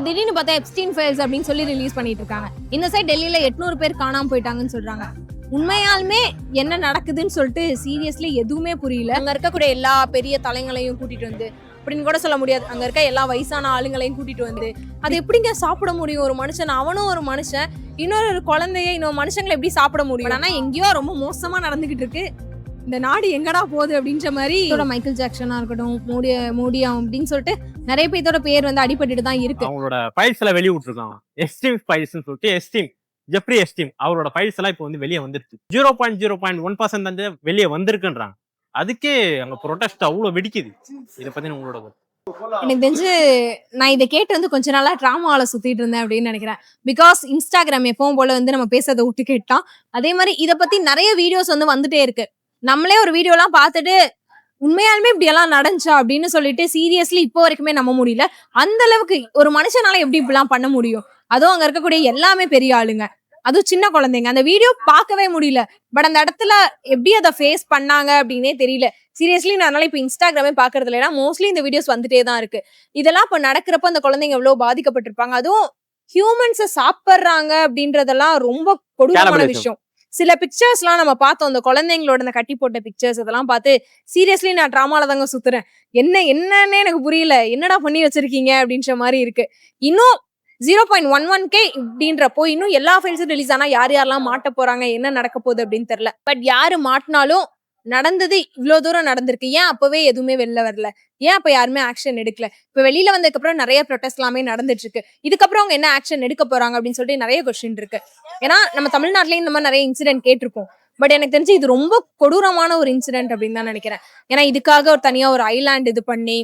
திடீர்னு பார்த்தா Epstein files அப்படின்னு சொல்லி ரிலீஸ் பண்ணிட்டு இருக்காங்க. இந்த சைட் டெல்லியில 800 பேர் காணாம போயிட்டாங்கன்னு சொல்றாங்க. உண்மையாலுமே என்ன நடக்குதுன்னு சொல்லிட்டு சீரியஸ்லி எதுவுமே புரியல. அங்க இருக்கக்கூடிய எல்லா பெரிய தலைங்களையும் கூட்டிட்டு வந்து அப்படின்னு கூட சொல்ல முடியாது. அங்க இருக்க எல்லா வயசான ஆளுங்களையும் கூட்டிட்டு வந்து அது எப்படிங்க சாப்பிட முடியும்? ஒரு மனுஷன், அவனும் ஒரு மனுஷன், இன்னொரு குழந்தைய இன்னொரு மனுஷங்களை எப்படி சாப்பிட முடியும்? ஆனா எங்கேயோ ரொம்ப மோசமா நடந்துகிட்டு இருக்கு. இந்த நாடு எங்கடா போகுது அப்படின்ற மாதிரி மைக்கேல் ஜாக்சனா இருக்கட்டும், மோடியா அப்படின்னு சொல்லிட்டு நிறைய பேர்த்தோட பேர் வந்து அடிபட்டுட்டு தான் இருக்கு. அவங்களோட ஃபைல்ஸ் எல்லாம் வெளியே விட்டுருக்காங்க. எஸ்டீம் ஃபைல்ஸ்னு சொல்லிட்டு ஜெஃப்ரி எஸ்டீம் அவரோட ஃபைல்ஸ் எல்லாம் இப்போ வந்து வெளியே வந்துருச்சு. 0.01% வந்து வெளியே வந்திருக்குன்றாங்க. அதுக்கே அங்க ப்ரொடெஸ்ட் அவ்வளவு வெடிக்குது. இதை பத்தி உங்களோட எனக்கு தெரிஞ்சு நான் இதை கேட்டு வந்து கொஞ்ச நாளா ட்ராமாவில சுத்திட்டு இருந்தேன் அப்படின்னு நினைக்கிறேன். பிகாஸ் இன்ஸ்டாகிராம் எப்பவும் போல வந்து நம்ம பேசுறதை விட்டு கேட்டான். அதே மாதிரி இதை பத்தி நிறைய வீடியோஸ் வந்து வந்துட்டே இருக்கு. நம்மளே ஒரு வீடியோ எல்லாம் பார்த்துட்டு உண்மையாலுமே இப்படி எல்லாம் நடந்துச்சா அப்படின்னு சொல்லிட்டு சீரியஸ்லி இப்போ வரைக்குமே நம்ப முடியல. அந்த அளவுக்கு ஒரு மனுஷனால எப்படி இப்படிலாம் பண்ண முடியும்? அதுவும் அங்க இருக்கக்கூடிய எல்லாமே பெரிய ஆளுங்க, அதுவும் சின்ன குழந்தைங்க. அந்த வீடியோ பார்க்கவே முடியல. பட் அந்த இடத்துல எப்படி அதை ஃபேஸ் பண்ணாங்க அப்படின்னே தெரியல. சீரியஸ்லி நான் அதனால இப்ப இன்ஸ்டாகிராமே பாக்குறது இல்லை. ஏன்னா மோஸ்ட்லி இந்த வீடியோஸ் வந்துட்டே தான் இருக்கு. இதெல்லாம் இப்ப நடக்கிறப்ப அந்த குழந்தைங்க எவ்வளவு பாதிக்கப்பட்டிருப்பாங்க. அதுவும் ஹியூமன்ஸை சாப்பிடுறாங்க அப்படின்றதெல்லாம் ரொம்ப கொடூரமான விஷயம். சில பிக்சர்ஸ் எல்லாம் நம்ம பார்த்தோம், அந்த குழந்தைங்களோட அந்த கட்டி போட்ட பிக்சர்ஸ் அதெல்லாம் பார்த்து சீரியஸ்லி நான் ட்ராமால தாங்க சுத்துறேன். என்னன்னே எனக்கு புரியல. என்னடா பண்ணி வச்சிருக்கீங்க அப்படின்ற மாதிரி இருக்கு. இன்னும் 0.11K இப்படின்றப்போ இன்னும் எல்லா ஃபைல்ஸும் ரிலீஸ் ஆனா யாரெல்லாம் மாட்ட போறாங்க, என்ன நடக்க போகுது அப்படின்னு தெரியல. பட் யாரு மாட்டினாலும் நடந்தது இவ்வளவு தூரம் நடந்திருக்கு. ஏன் அப்பவே எதுவுமே வெளில வரல? ஏன் அப்ப யாருமே ஆக்ஷன் எடுக்கல? இப்ப வெளியில வந்ததுக்கு அப்புறம் நிறைய ப்ரொடெஸ்ட் எல்லாமே நடந்துட்டு இருக்கு. இதுக்கப்புறம் அவங்க என்ன ஆக்ஷன் எடுக்க போறாங்க அப்படின்னு சொல்லிட்டு நிறைய கொஸ்டின் இருக்கு. ஏன்னா நம்ம தமிழ்நாட்டிலேயும் இந்த மாதிரி நிறைய இன்சிடென்ட் கேட்டிருக்கோம். பட் எனக்கு தெரிஞ்சு இது ரொம்ப கொடூரமான ஒரு இன்சிடென்ட் அப்படின்னு தான் நினைக்கிறேன். ஏன்னா இதுக்காக ஒரு தனியா ஒரு ஐலாண்ட் இது பண்ணி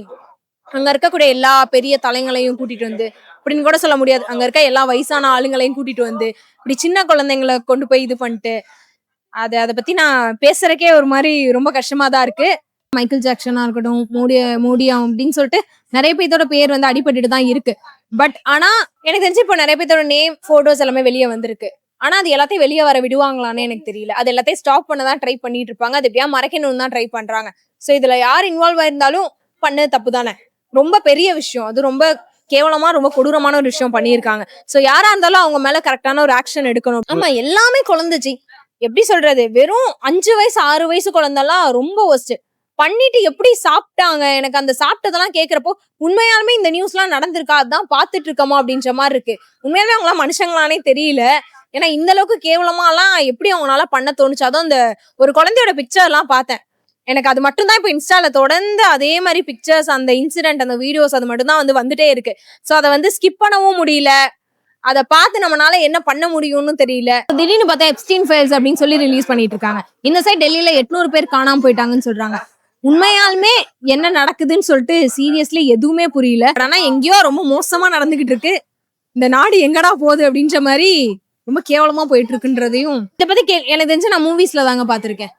அங்க இருக்கக்கூடிய எல்லா பெரிய தலைங்களையும் கூட்டிட்டு வந்து அப்படின்னு கூட சொல்ல முடியாது. அங்க இருக்க எல்லா வயசான ஆளுங்களையும் கூட்டிட்டு வந்து இப்படி சின்ன குழந்தைங்களை கொண்டு போய் இது பண்ணிட்டு அதை பத்தி நான் பேசுறதுக்கே ஒரு மாதிரி ரொம்ப கஷ்டமா தான் இருக்கு. மைக்கேல் ஜாக்சனா இருக்கட்டும், மோடியா அப்படின்னு சொல்லிட்டு நிறைய பேர்த்தோட பேர் வந்து அடிபட்டுட்டு தான் இருக்கு. பட் ஆனா எனக்கு தெரிஞ்சு இப்போ நிறைய பேர்த்தோட நேம், போட்டோஸ் எல்லாமே வெளியே வந்திருக்கு. ஆனா அது எல்லாத்தையும் வெளியே வர விடுவாங்களான்னு எனக்கு தெரியல. அது எல்லாத்தையும் ஸ்டாப் பண்ணதான் ட்ரை பண்ணிட்டு இருப்பாங்க. அது எப்படியா மறைக்கணும்னு தான் ட்ரை பண்றாங்க. சோ இதுல யார் இன்வால்வ் ஆயிருந்தாலும் பண்ணது தப்பு தானே. ரொம்ப பெரிய விஷயம், அது ரொம்ப கேவலமா ரொம்ப கொடூரமான ஒரு விஷயம் பண்ணியிருக்காங்க. சோ யாரா இருந்தாலும் அவங்க மேல கரெக்டான ஒரு ஆக்ஷன் எடுக்கணும். ஆமா, எல்லாமே குழந்தைச்சு. எப்படி சொல்றது, வெறும் 5 வயசு 6 வயசு குழந்தெல்லாம் ரொம்ப ஒஸ்ட் பண்ணிட்டு எப்படி சாப்பிட்டாங்க. எனக்கு அந்த சாப்பிட்டதெல்லாம் கேட்கிறப்போ உண்மையாலுமே இந்த நியூஸ் எல்லாம் நடந்திருக்கா, அதான் பாத்துட்டு இருக்கோமா அப்படின்ற மாதிரி இருக்கு. உண்மையாலுமே அவங்களாம் மனுஷங்களானே தெரியல. ஏன்னா இந்த அளவுக்கு கேவலமா எல்லாம் எப்படி அவங்களால பண்ண தோணுச்சு. அதுவும் அந்த ஒரு குழந்தையோட பிக்சர் எல்லாம் பார்த்தேன். எனக்கு அது மட்டும் தான் இப்போ இன்ஸ்டால தொடர்ந்து அதே மாதிரி பிக்சர்ஸ், அந்த இன்சிடென்ட், அந்த வீடியோஸ் அது மட்டும் தான் வந்து வந்துட்டே இருக்கு. சோ அதை வந்து ஸ்கிப் பண்ணவும் முடியல. அதை பார்த்து நம்மளால என்ன பண்ண முடியும்னு தெரியல. திடீர்னு பார்த்தா எப்ஸ்டீன் ஃபைல்ஸ் அப்படின்னு சொல்லி ரிலீஸ் பண்ணிட்டு இருக்காங்க. இந்த சைட் டெல்லியில 800 பேர் காணாம போயிட்டாங்கன்னு சொல்றாங்க. உண்மையாலுமே என்ன நடக்குதுன்னு சொல்லிட்டு சீரியஸ்லி எதுவுமே புரியல. ஆனா எங்கேயோ ரொம்ப மோசமா நடந்துகிட்டு இருக்கு. இந்த நாடு எங்கடா போகுது அப்படின்ற மாதிரி ரொம்ப கேவலமா போயிட்டு இருக்குன்றதையும் இதை பத்தி எனக்கு தெரிஞ்சு நான் மூவிஸ்ல தாங்க பாத்திருக்கேன்.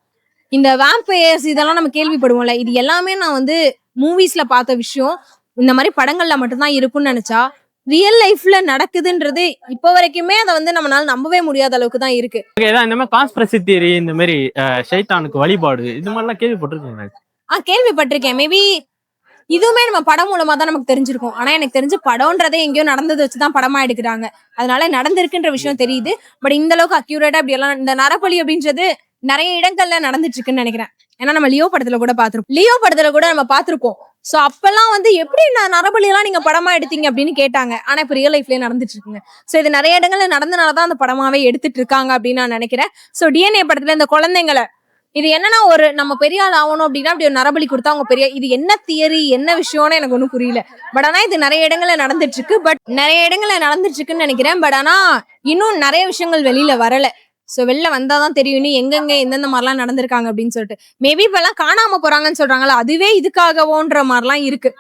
இந்த வேம்பயர்ஸ் இதெல்லாம் நம்ம கேள்விப்படுவோம்ல, இது எல்லாமே நான் வந்து மூவிஸ்ல பார்த்த விஷயம். இந்த மாதிரி படங்கள்ல மட்டும்தான் இருக்கும்னு நினைச்சா ரியல் லைஃப்ல நடக்குதுன்றது இப்ப வரைக்குமே அதை வந்து நம்மளால நம்பவே முடியாத அளவுக்கு தான் இருக்கு. இந்த மாதிரி கான்ஸ்பிரசி தியரி, இந்த மாதிரி ஷைத்தானுக்கு வழிபாடு, இது மாதிரிலாம் கேள்விப்பட்டிருக்கீங்க? கேள்விப்பட்டிருக்கேன். மேபி இதுவுமே நம்ம படம் மூலமா தான் நமக்கு தெரிஞ்சிருக்கும். ஆனா எனக்கு தெரிஞ்சு படம்ன்றதே எங்கேயோ நடந்ததை வச்சுதான் படமா எடுக்கிறாங்க. அதனால நடந்திருக்குன்ற விஷயம் தெரியுது. பட் இந்த அளவுக்கு அக்யூரேட்டா அப்படி எல்லாம் இந்த நரபலி அப்படின்றது நிறைய இடங்கள்ல நடந்துட்டு இருக்குன்னு நினைக்கிறேன். ஏன்னா நம்ம லியோ படத்துல கூட நம்ம பாத்திருப்போம். சோ அப்பெல்லாம் வந்து எப்படி நரபலி எல்லாம் நீங்க படமா எடுத்தீங்க அப்படின்னு கேட்டாங்க. ஆனா இப்ப ரியல் லைஃப்லயே நடந்துட்டு இருக்குங்க. சோ இது நிறைய இடங்கள்ல நடந்தனாலதான் அந்த படமாவே எடுத்துட்டு இருக்காங்க அப்படின்னு நான் நினைக்கிறேன். சோ DNA படத்துல இந்த குழந்தைங்களை இது என்னன்னா, ஒரு நம்ம பெரிய ஆள் ஆகணும் அப்படின்னா அப்படி ஒரு நரபலி கொடுத்தா அவங்க பெரிய, இது என்ன தியரி என்ன விஷயம்னு எனக்கு ஒன்றும் புரியல. பட் ஆனா இது நிறைய இடங்கள்ல நடந்துட்டு இருக்குன்னு நினைக்கிறேன். பட் ஆனா இன்னும் நிறைய விஷயங்கள் வெளியில வரல. சோ வெளில வந்தாதான் தெரியும் நீ எங்கெங்க எந்தெந்த மாதிரிலாம் நடந்திருக்காங்க அப்படின்னு சொல்லிட்டு. மேபி இப்ப எல்லாம் காணாம போறாங்கன்னு சொல்றாங்கல்ல, அதுவே இதுக்காகவோன்ற மாதிரிலாம் இருக்கு.